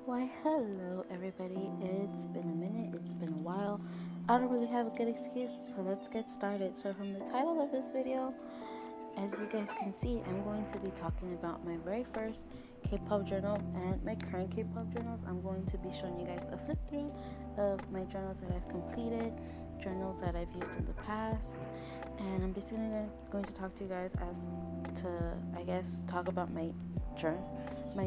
Why, hello everybody. It's been a minute, it's been a while. I don't really have a good excuse, so let's get started. So, from the title of this video, as you guys can see, I'm going to be talking about my very first K-pop journal and my current K-pop journals. I'm going to be showing you guys a flip through of my journals that I've completed, journals that I've used in the past, and I'm basically going to talk to you guys as to, I guess, talk about my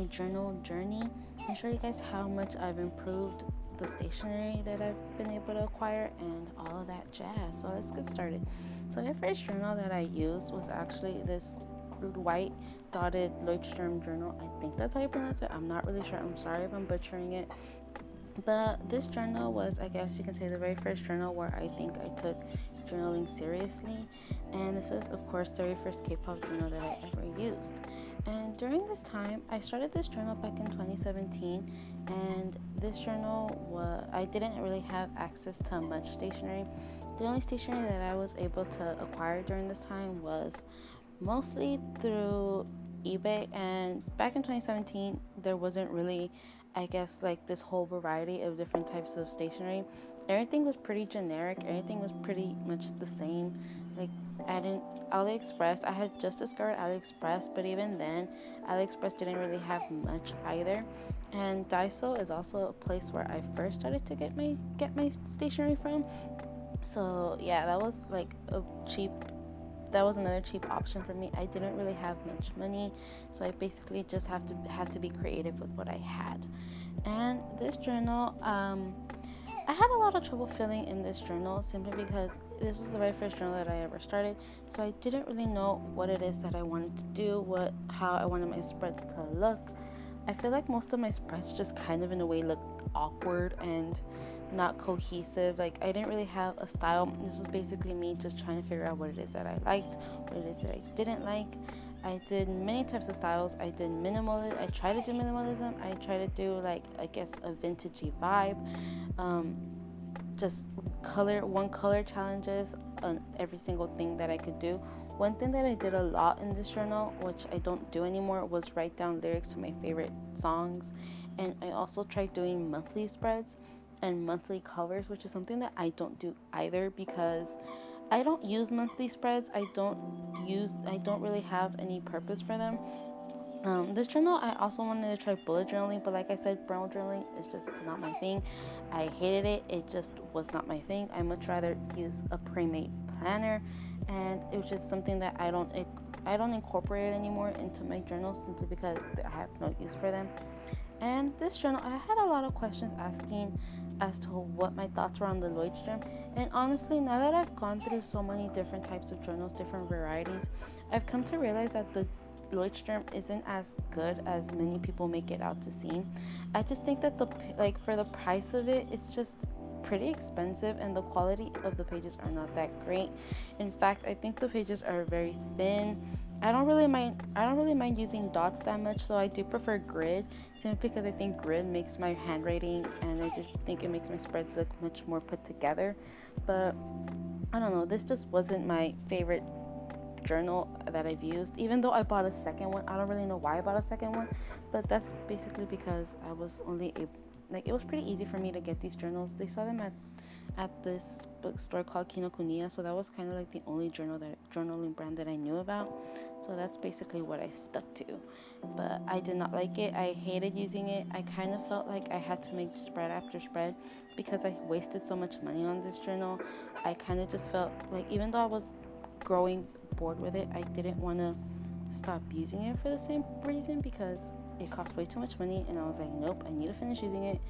journal journey and show you guys how much I've improved the stationery that I've been able to acquire and all of that jazz. So let's get started. So the first journal that I used was actually this white dotted Leuchtturm journal. I think that's how you pronounce it. I'm not really sure. I'm sorry if I'm butchering it. But this journal was, I guess you can say, the very first journal where I think I took journaling seriously. And this is, of course, the very first K-pop journal that I ever used. And during this time, I started this journal back in 2017. And this journal I didn't really have access to much stationery. The only stationery that I was able to acquire during this time was mostly through eBay. And back in 2017, there wasn't really, I guess, like this whole variety of different types of stationery. Everything was pretty generic, everything was pretty much the same. Like, I didn't AliExpress, I had just discovered AliExpress, but even then, AliExpress didn't really have much either. And Daiso is also a place where I first started to get my stationery from. So yeah, that was another cheap option for me. I didn't really have much money, so I basically just had to be creative with what I had. And this journal, I had a lot of trouble filling in this journal simply because this was the very first journal that I ever started. So I didn't really know what it is that I wanted to do, how I wanted my spreads to look. I feel like most of my spreads just kind of in a way look awkward and not cohesive. Like, I didn't really have a style. This was basically me just trying to figure out what it is that I liked, what it is that I didn't like. I did many types of styles. I did minimalism. I tried to do minimalism. I tried to do, like, I guess, a vintagey vibe. Um, just one color challenges on every single thing that I could do. One thing that I did a lot in this journal, which I don't do anymore, was write down lyrics to my favorite songs. And I also tried doing monthly spreads and monthly covers, which is something that I don't do either because I don't use monthly spreads. I don't really have any purpose for them. This journal, I also wanted to try bullet journaling, but like I said, brown journaling is just not my thing. I hated it. It just was not my thing. I much rather use a pre-made planner, and it was just something that I don't incorporate anymore into my journals simply because I have no use for them. And this journal, I had a lot of questions asking as to what my thoughts were on the Lloydstrom. And honestly, now that I've gone through so many different types of journals, different varieties, I've come to realize that the Lloydstrom isn't as good as many people make it out to seem. I just think that for the price of it, it's just pretty expensive and the quality of the pages are not that great. In fact, I think the pages are very thin. I don't really mind using dots that much, so I do prefer grid simply because I think grid makes my handwriting and I just think it makes my spreads look much more put together. But I don't know, this just wasn't my favorite journal that I've used. Even though I bought a second one, I don't really know why I bought a second one, but that's basically because I was only able, like, it was pretty easy for me to get these journals. They saw them at this bookstore called Kinokuniya, so that was kind of like the only journaling brand that I knew about. So that's basically what I stuck to. But I did not like it. I hated using it. I kind of felt like I had to make spread after spread because I wasted so much money on this journal. I kind of just felt like, even though I was growing bored with it, I didn't want to stop using it for the same reason because it cost way too much money, and I was like, nope, I need to finish using it.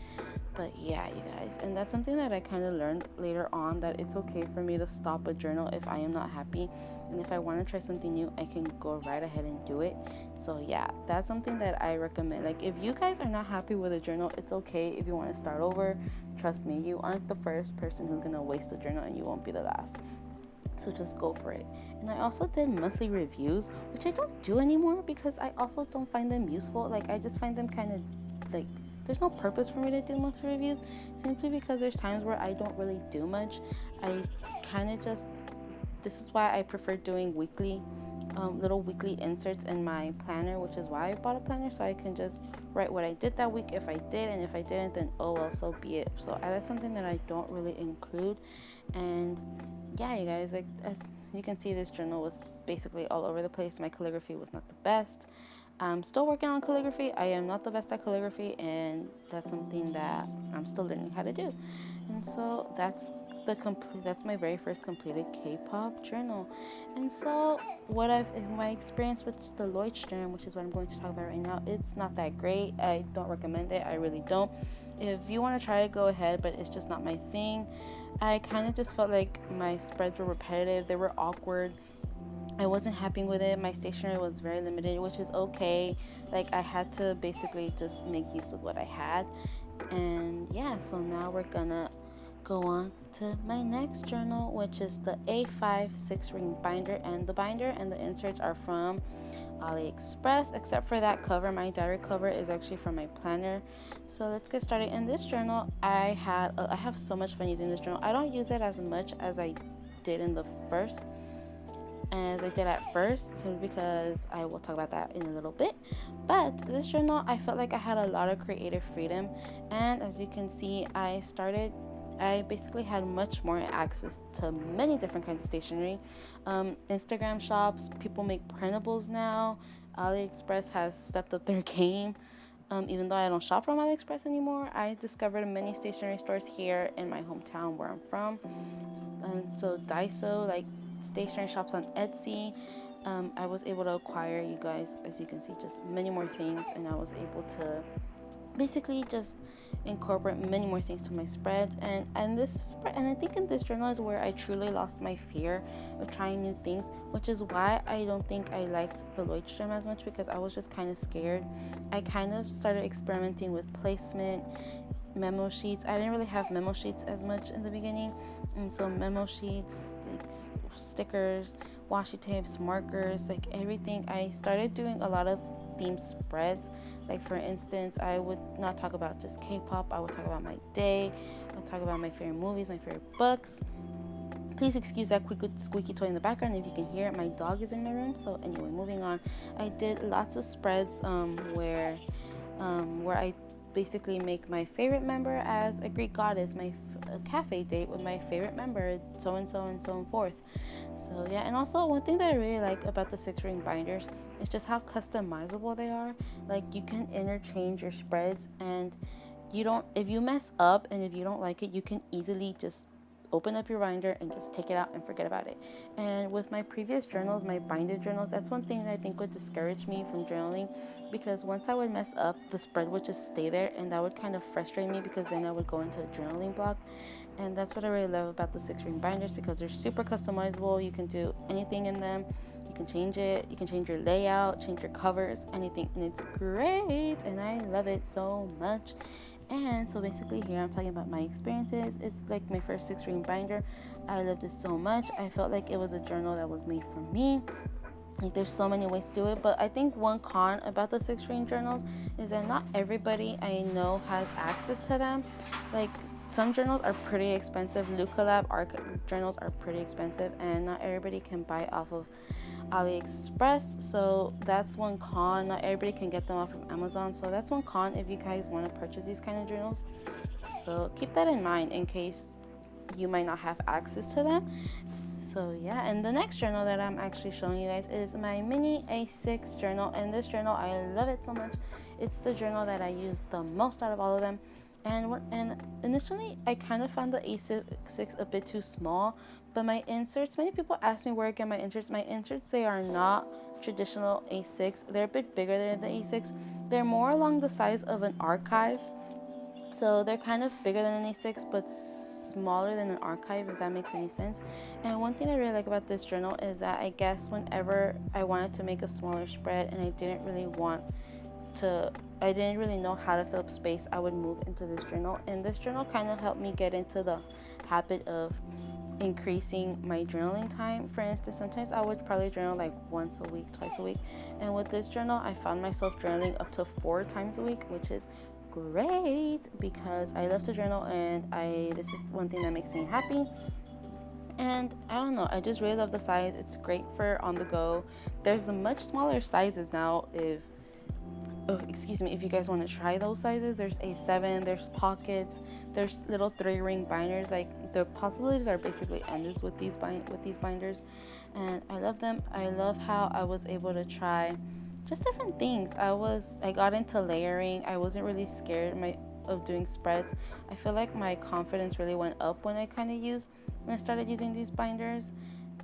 But yeah, you guys, and that's something that I kind of learned later on, that it's okay for me to stop a journal if I am not happy, and if I want to try something new, I can go right ahead and do it. So yeah, that's something that I recommend. Like, if you guys are not happy with a journal, it's okay if you want to start over. Trust me, you aren't the first person who's gonna waste a journal, and you won't be the last. So just go for it. And I also did monthly reviews, which I don't do anymore because I also don't find them useful. Like, I just find them kind of like, there's no purpose for me to do monthly reviews simply because there's times where I don't really do much. I kind of just This is why I prefer doing weekly little weekly inserts in my planner, which is why I bought a planner, so I can just write what I did that week if I did, and if I didn't, then oh well, so be it. So that's something that I don't really include. And yeah, you guys, like as you can see, this journal was basically all over the place. My calligraphy was not the best. I'm still working on calligraphy. I am not the best at calligraphy, and that's something that I'm still learning how to do. And so that's my very first completed K-pop journal. And so in my experience with the Leuchtturm, which is what I'm going to talk about right now, it's not that great. I don't recommend it. I really don't. If you want to try it, go ahead, but it's just not my thing. I kind of just felt like my spreads were repetitive. They were awkward. I wasn't happy with it. My stationery was very limited, which is okay. Like I had to basically just make use of what I had. And yeah, so now we're gonna go on to my next journal, which is the A5 6-ring binder. And the binder and the inserts are from AliExpress, except for that cover. My diary cover is actually from my planner. So let's get started. In this journal, I have so much fun using this journal. I don't use it as much as I did in the first as I did at first, simply because I will talk about that in a little bit. But this journal, I felt like I had a lot of creative freedom, and as you can see, I basically had much more access to many different kinds of stationery. Instagram shops, people make printables now. AliExpress has stepped up their game. Even though I don't shop from AliExpress anymore, I discovered many stationery stores here in my hometown where I'm from. And so Daiso, like stationery shops on Etsy, I was able to acquire, you guys, as you can see, just many more things, and I was able to basically just incorporate many more things to my spreads. And I think in this journal is where I truly lost my fear of trying new things, which is why I don't think I liked the Leuchtturm as much, because I was just kind of scared. I kind of started experimenting with placement, memo sheets. I didn't really have memo sheets as much in the beginning, and so memo sheets, like stickers, washi tapes, markers, like everything. I started doing a lot of theme spreads. Like for instance, I would not talk about just K-pop. I would talk about my day. I would talk about my favorite movies, my favorite books. Please excuse that squeaky toy in the background if you can hear it. My dog is in the room. So anyway, moving on. I did lots of spreads where I basically make my favorite member as a Greek goddess, a cafe date with my favorite member, so and so and so forth. So yeah, and also one thing that I really like about the 6-ring binders is just how customizable they are. Like you can interchange your spreads, and if you mess up and if you don't like it, you can easily just open up your binder and just take it out and forget about it. And with my previous journals, my binded journals, that's one thing that I think would discourage me from journaling, because once I would mess up, the spread would just stay there, and that would kind of frustrate me, because then I would go into a journaling block. And that's what I really love about the 6-ring binders, because they're super customizable. You can do anything in them. You can change it. You can change your layout, change your covers, anything, and it's great, and I love it so much. And so basically here I'm talking about my experiences. It's like my first 6-ring binder. I loved it so much. I felt like it was a journal that was made for me. Like there's so many ways to do it, but I think one con about the 6-ring journals is that not everybody I know has access to them. Like some journals are pretty expensive. Luca art journals are pretty expensive, and not everybody can buy off of AliExpress. So that's one con. Not everybody can get them off of Amazon. So that's one con if you guys want to purchase these kind of journals. So keep that in mind in case you might not have access to them. So yeah, and the next journal that I'm actually showing you guys is my mini A6 journal, and this journal, I love it so much. It's the journal that I use the most out of all of them. And initially I kind of found the A6 a bit too small, but my inserts, many people ask me where I get my inserts. My inserts, they are not traditional A6. They're a bit bigger than the A6. They're more along the size of an archive. So they're kind of bigger than an A6, but smaller than an archive, if that makes any sense. And one thing I really like about this journal is that I guess whenever I wanted to make a smaller spread and I didn't really know how to fill up space, I would move into this journal. And this journal kind of helped me get into the habit of increasing my journaling time. For instance, sometimes I would probably journal like once a week, twice a week. And with this journal, I found myself journaling up to 4 times a week, which is great because I love to journal, and this is one thing that makes me happy. And I don't know, I just really love the size. It's great for on the go. There's a much smaller sizes now if you guys want to try those sizes. There's A7, there's pockets, there's little 3-ring binders. Like, the possibilities are basically endless with these binders, and I love them. I love how I was able to try just different things. I got into layering. I wasn't really scared of doing spreads. I feel like my confidence really went up when I started using these binders.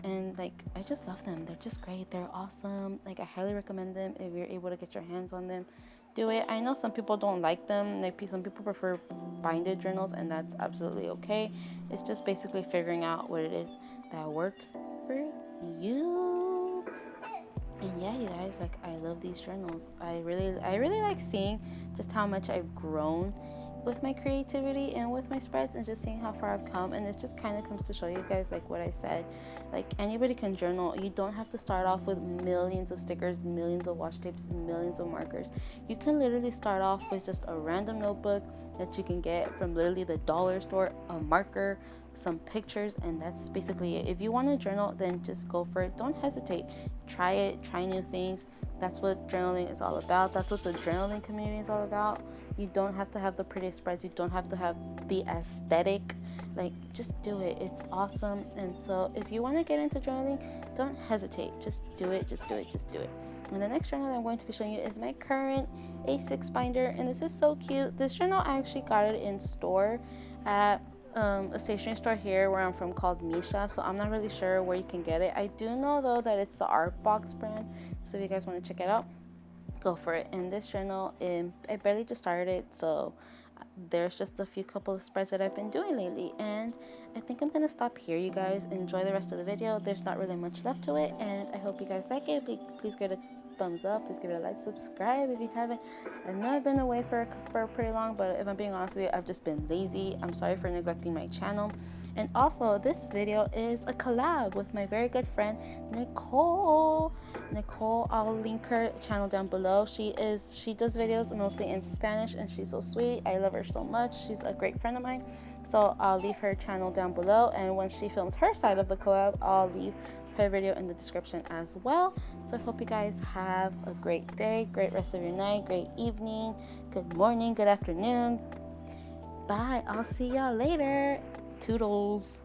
And like, I just love them. They're just great. They're awesome. Like, I highly recommend them. If you're able to get your hands on them, do it. I know some people don't like them. Like, some people prefer binded journals, and that's absolutely okay. It's just basically figuring out what it is that works for you. And yeah, you guys, like, I love these journals. I really like seeing just how much I've grown with my creativity and with my spreads, and just seeing how far I've come. And it just kind of comes to show you guys, like what I said, like, anybody can journal. You don't have to start off with millions of stickers, millions of washi tapes, millions of markers. You can literally start off with just a random notebook that you can get from literally the dollar store, a marker, some pictures, and that's basically it. If you want to journal, then just go for it. Don't hesitate. Try it. Try new things. That's what journaling is all about. That's what the journaling community is all about. You don't have to have the prettiest spreads. You don't have to have the aesthetic. Like, just do it. It's awesome. And so if you want to get into journaling, don't hesitate. Just do it. Just do it. Just do it. And the next journal that I'm going to be showing you is my current A6 binder. And this is so cute. This journal, I actually got it in store at a stationery store here where I'm from called Misha, so I'm not really sure where you can get it. I do know though that it's the Art Box brand, so if you guys want to check it out, go for it. And this journal, I barely just started it, so there's just a couple of spreads that I've been doing lately, and I think I'm gonna stop here. You guys enjoy the rest of the video. There's not really much left to it, and I hope you guys like it. Please give it a thumbs up. Please give it a like, subscribe if you haven't. I know I've been away for pretty long, but if I'm being honest with you, I've just been lazy. I'm sorry for neglecting my channel. And also, this video is a collab with my very good friend Nicole. I'll link her channel down below. She does videos mostly in Spanish, and she's so sweet. I love her so much. She's a great friend of mine. So I'll leave her channel down below, and when she films her side of the collab, I'll leave her video in the description as well. So I hope you guys have a great day, great rest of your night, great evening, good morning, good afternoon. Bye. I'll see y'all later. Toodles.